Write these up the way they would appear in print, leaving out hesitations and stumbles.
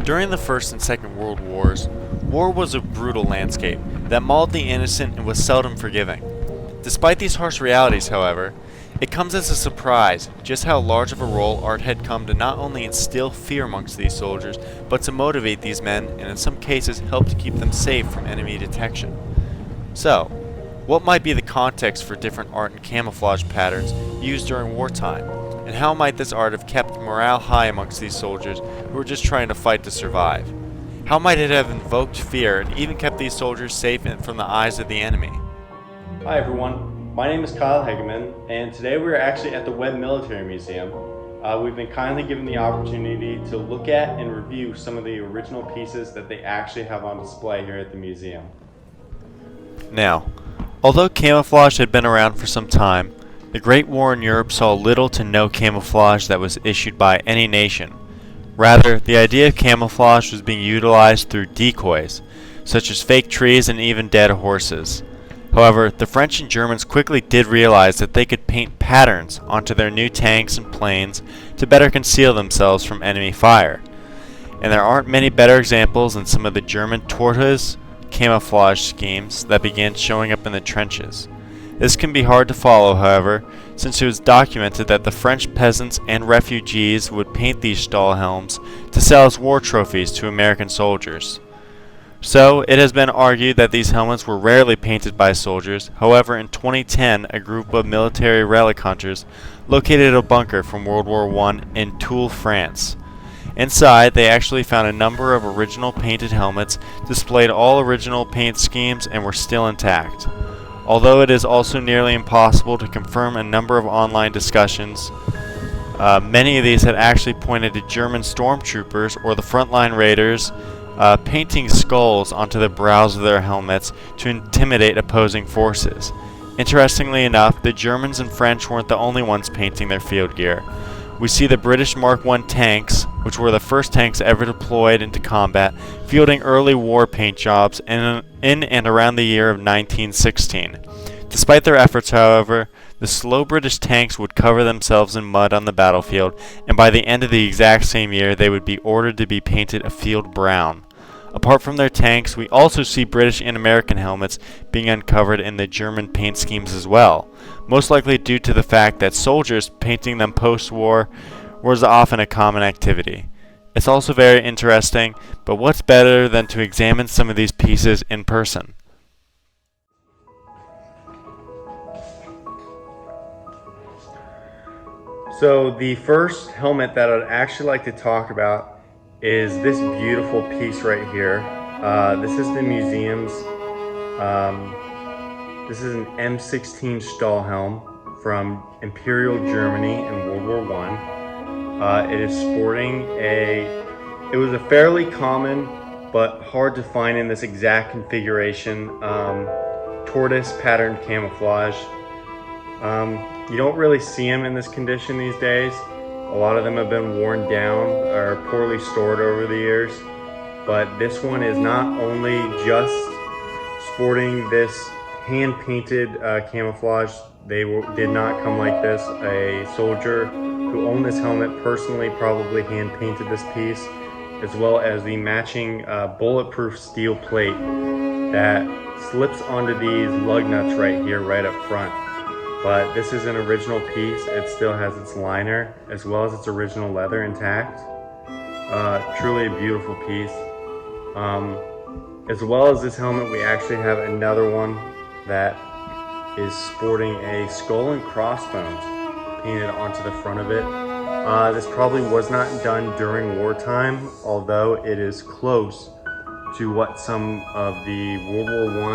During the First and Second World Wars, war was a brutal landscape that mauled the innocent and was seldom forgiving. Despite these harsh realities, however, it comes as a surprise just how large of a role art had come to not only instill fear amongst these soldiers, but to motivate these men and in some cases help to keep them safe from enemy detection. So, what might be the context for different art and camouflage patterns used during wartime? And how might this art have kept morale high amongst these soldiers who were just trying to fight to survive? How might it have invoked fear and even kept these soldiers safe from the eyes of the enemy? Hi everyone, my name is Kyle Hegeman, and today we're actually at the Webb Military Museum. We've been kindly given the opportunity to look at and review some of the original pieces that they actually have on display here at the museum. Now, although camouflage had been around for some time, the Great War in Europe saw little to no camouflage that was issued by any nation. Rather, the idea of camouflage was being utilized through decoys, such as fake trees and even dead horses. However, the French and Germans quickly did realize that they could paint patterns onto their new tanks and planes to better conceal themselves from enemy fire. And there aren't many better examples than some of the German tortoise camouflage schemes that began showing up in the trenches. This can be hard to follow, however, since it was documented that the French peasants and refugees would paint these Stahlhelms to sell as war trophies to American soldiers. So, it has been argued that these helmets were rarely painted by soldiers. However, in 2010, a group of military relic hunters located a bunker from World War I in Toul, France. Inside, they actually found a number of original painted helmets, displayed all original paint schemes, and were still intact. Although it is also nearly impossible to confirm a number of online discussions, many of these had actually pointed to German stormtroopers or the frontline raiders painting skulls onto the brows of their helmets to intimidate opposing forces. Interestingly enough, the Germans and French weren't the only ones painting their field gear. We see the British Mark I tanks, which were the first tanks ever deployed into combat, fielding early war paint jobs in and around the year of 1916. Despite their efforts, however, the slow British tanks would cover themselves in mud on the battlefield, and by the end of the exact same year, they would be ordered to be painted a field brown. Apart from their tanks, we also see British and American helmets being uncovered in the German paint schemes as well, most likely due to the fact that soldiers painting them post-war was often a common activity. It's also very interesting, but what's better than to examine some of these pieces in person? So the first helmet that I'd actually like to talk about is this beautiful piece right here. This is the museum's, this is an M16 Stahlhelm from Imperial Germany in World War I. It is sporting it was a fairly common but hard to find in this exact configuration, tortoise patterned camouflage. You don't really see them in this condition these days. A lot of them have been worn down or poorly stored over the years, but this one is not only just sporting this hand-painted camouflage. They did not come like this. A soldier who owned this helmet personally probably hand-painted this piece, as well as the matching bulletproof steel plate that slips onto these lug nuts right here, right up front. But this is an original piece. It still has its liner as well as its original leather intact. Truly a beautiful piece. As well as this helmet, we actually have another one that is sporting a skull and crossbones painted onto the front of it. This probably was not done during wartime, although it is close to what some of the World War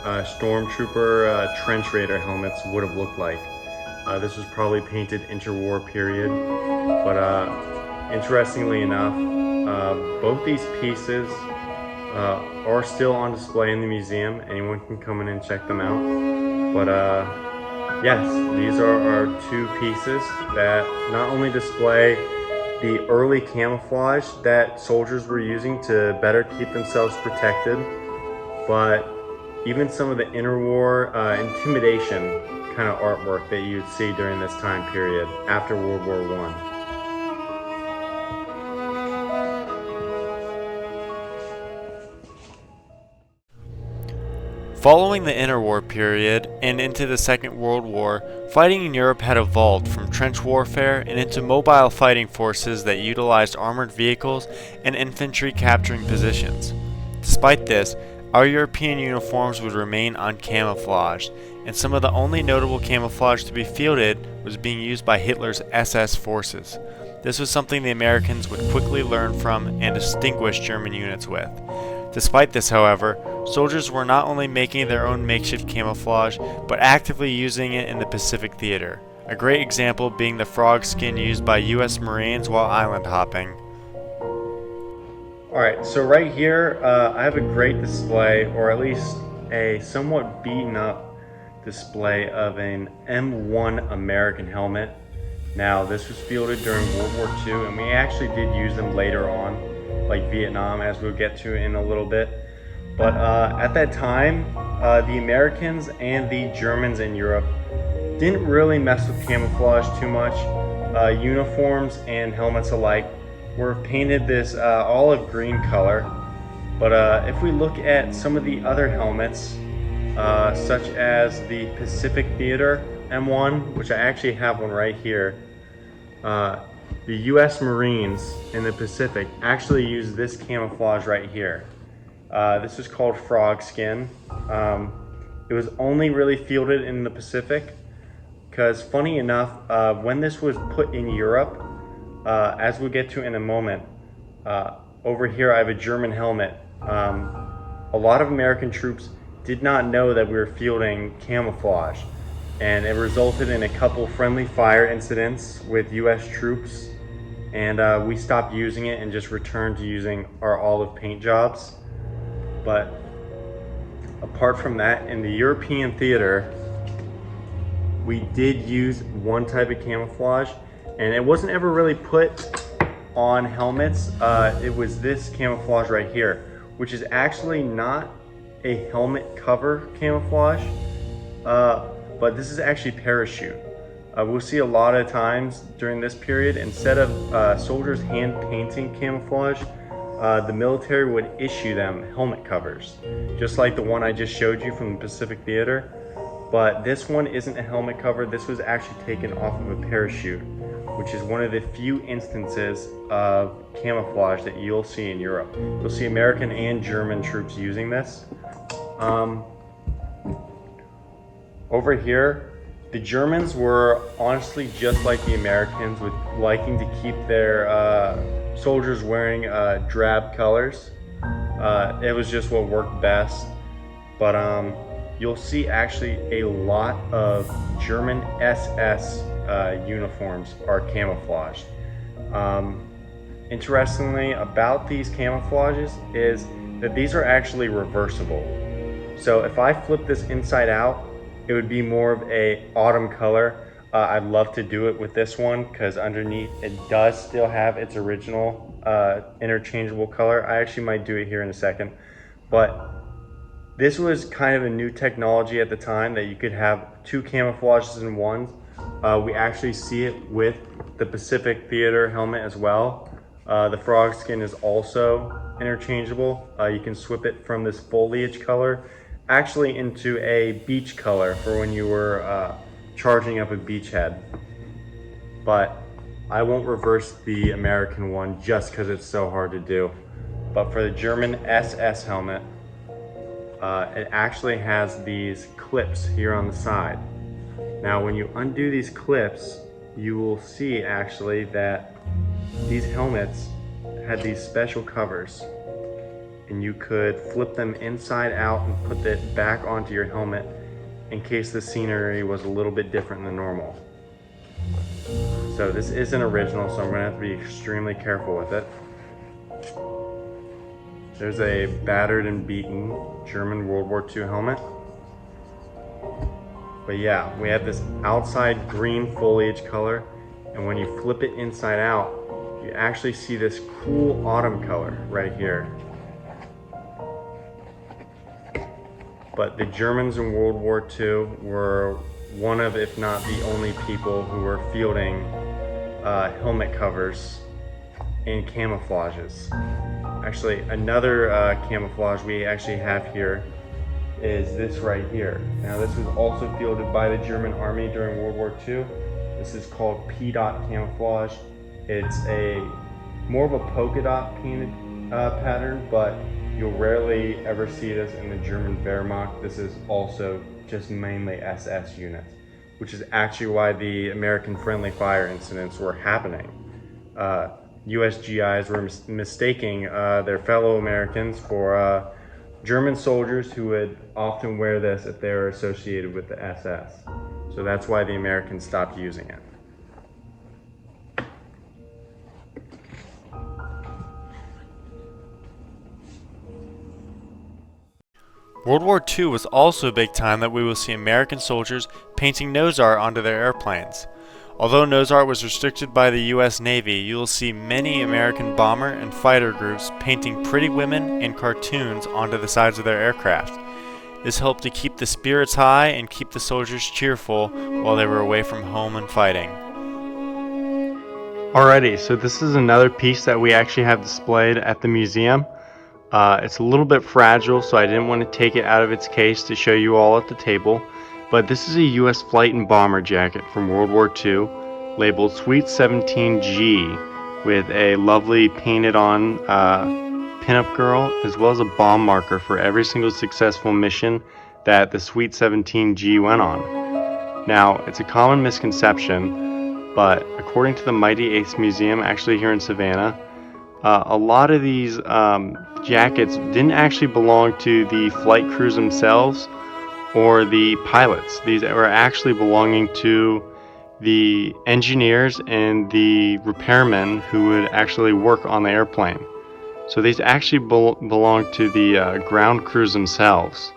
I stormtrooper trench raider helmets would have looked like. This was probably painted interwar period, but interestingly enough, both these pieces are still on display in the museum. Anyone can come in and check them out. But yes, these are our two pieces that not only display the early camouflage that soldiers were using to better keep themselves protected, but even some of the interwar intimidation kind of artwork that you'd see during this time period after World War I. Following the interwar period and into the Second World War, fighting in Europe had evolved from trench warfare and into mobile fighting forces that utilized armored vehicles and infantry capturing positions. Despite this, our European uniforms would remain uncamouflaged, and some of the only notable camouflage to be fielded was being used by Hitler's SS forces. This was something the Americans would quickly learn from and distinguish German units with. Despite this, however, soldiers were not only making their own makeshift camouflage, but actively using it in the Pacific theater. A great example being the frog skin used by US Marines while island hopping. Alright, so right here, I have a great display, or at least a somewhat beaten up display of an M1 American helmet. Now, this was fielded during World War II, and we actually did use them later on, like Vietnam, as we'll get to in a little bit. But at that time, the Americans and the Germans in Europe didn't really mess with camouflage too much. Uniforms and helmets alike were painted this olive green color. But if we look at some of the other helmets, such as the Pacific Theater M1, which I actually have one right here, the US Marines in the Pacific actually use this camouflage right here. This is called frog skin. It was only really fielded in the Pacific because, funny enough, when this was put in Europe, as we'll get to in a moment, over here I have a German helmet. A lot of American troops did not know that we were fielding camouflage, and it resulted in a couple friendly fire incidents with US troops, and we stopped using it and just returned to using our olive paint jobs. But apart from that, in the European theater, we did use one type of camouflage, and it wasn't ever really put on helmets. It was this camouflage right here, which is actually not a helmet cover camouflage, but this is actually parachute. We'll see a lot of times during this period, instead of soldiers hand painting camouflage, the military would issue them helmet covers, just like the one I just showed you from the Pacific Theater. But this one isn't a helmet cover. This was actually taken off of a parachute, which is one of the few instances of camouflage that you'll see in Europe. You'll see American and German troops using this. Over here, the Germans were honestly just like the Americans, with liking to keep their soldiers wearing drab colors. It was just what worked best. But you'll see actually a lot of German SS uniforms are camouflaged. Interestingly about these camouflages is that these are actually reversible. So if I flip this inside out, it would be more of a autumn color. I'd love to do it with this one because underneath it does still have its original interchangeable color. I actually might do it here in a second. But this was kind of a new technology at the time, that you could have two camouflages in one. We actually see it with the Pacific Theater helmet as well. The frog skin is also interchangeable. You can swip it from this foliage color actually into a beach color for when you were charging up a beachhead. But I won't reverse the American one just because it's so hard to do. But for the German SS helmet, it actually has these clips here on the side. Now when you undo these clips, you will see actually that these helmets had these special covers, and you could flip them inside out and put it back onto your helmet in case the scenery was a little bit different than normal. So this isn't original, so I'm going to have to be extremely careful with it. There's a battered and beaten German World War II helmet. But yeah, we have this outside green foliage color, and when you flip it inside out, you actually see this cool autumn color right here. But the Germans in World War II were one of, if not the only people who were fielding helmet covers in camouflages. Actually, another camouflage we actually have here is this right here. Now this was also fielded by the German army during World War II. This is called P-dot camouflage. It's a more of a polka dot painted pattern, but you'll rarely ever see this in the German Wehrmacht. This is also just mainly SS units, which is actually why the American friendly fire incidents were happening. US GIs were mistaking their fellow Americans for German soldiers who would often wear this if they were associated with the SS. So that's why the Americans stopped using it. World War II was also a big time that we will see American soldiers painting nose art onto their airplanes. Although nose art was restricted by the US Navy, you will see many American bomber and fighter groups painting pretty women and cartoons onto the sides of their aircraft. This helped to keep the spirits high and keep the soldiers cheerful while they were away from home and fighting. Alrighty, so this is another piece that we actually have displayed at the museum. It's a little bit fragile, so I didn't want to take it out of its case to show you all at the table. But this is a U.S. flight and bomber jacket from World War II, labeled Sweet 17G, with a lovely painted on pinup girl, as well as a bomb marker for every single successful mission that the Sweet 17G went on. Now, it's a common misconception, but according to the Mighty Ace Museum, actually here in Savannah, a lot of these jackets didn't actually belong to the flight crews themselves or the pilots. These were actually belonging to the engineers and the repairmen who would actually work on the airplane. So these actually belong to the ground crews themselves.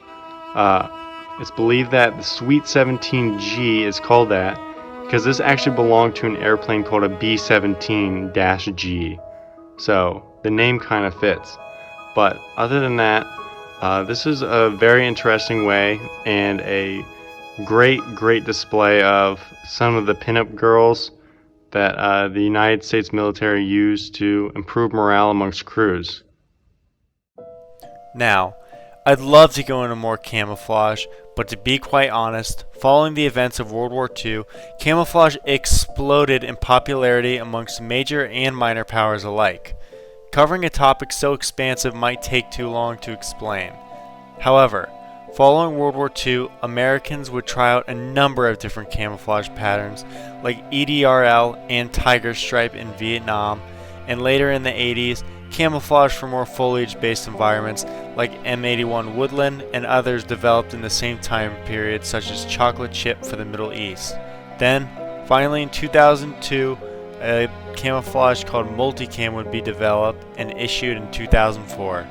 It's believed that the Sweet 17G is called that because this actually belonged to an airplane called a B-17-G. So the name kind of fits. But other than that, this is a very interesting way and a great display of some of the pinup girls that the United States military used to improve morale amongst crews. Now, I'd love to go into more camouflage, but to be quite honest, following the events of World War II, camouflage exploded in popularity amongst major and minor powers alike. Covering a topic so expansive might take too long to explain. However, following World War II, Americans would try out a number of different camouflage patterns like EDRL and Tiger Stripe in Vietnam, and later in the 80s, camouflage for more foliage-based environments like M81 woodland and others developed in the same time period, such as chocolate chip for the Middle East. Then, finally in 2002, a camouflage called multicam would be developed and issued in 2004.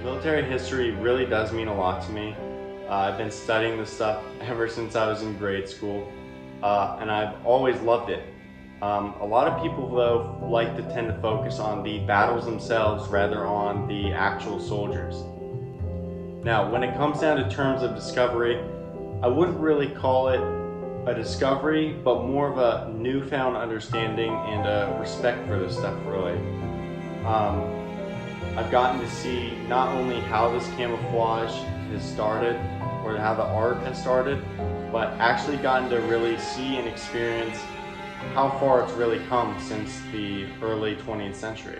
Military history really does mean a lot to me. I've been studying this stuff ever since I was in grade school, and I've always loved it. A lot of people, though, like to tend to focus on the battles themselves rather on the actual soldiers. Now, when it comes down to terms of discovery, I wouldn't really call it a discovery, but more of a newfound understanding and a respect for this stuff, really. I've gotten to see not only how this camouflage has started, or how the art has started, but actually gotten to really see and experience how far it's really come since the early 20th century.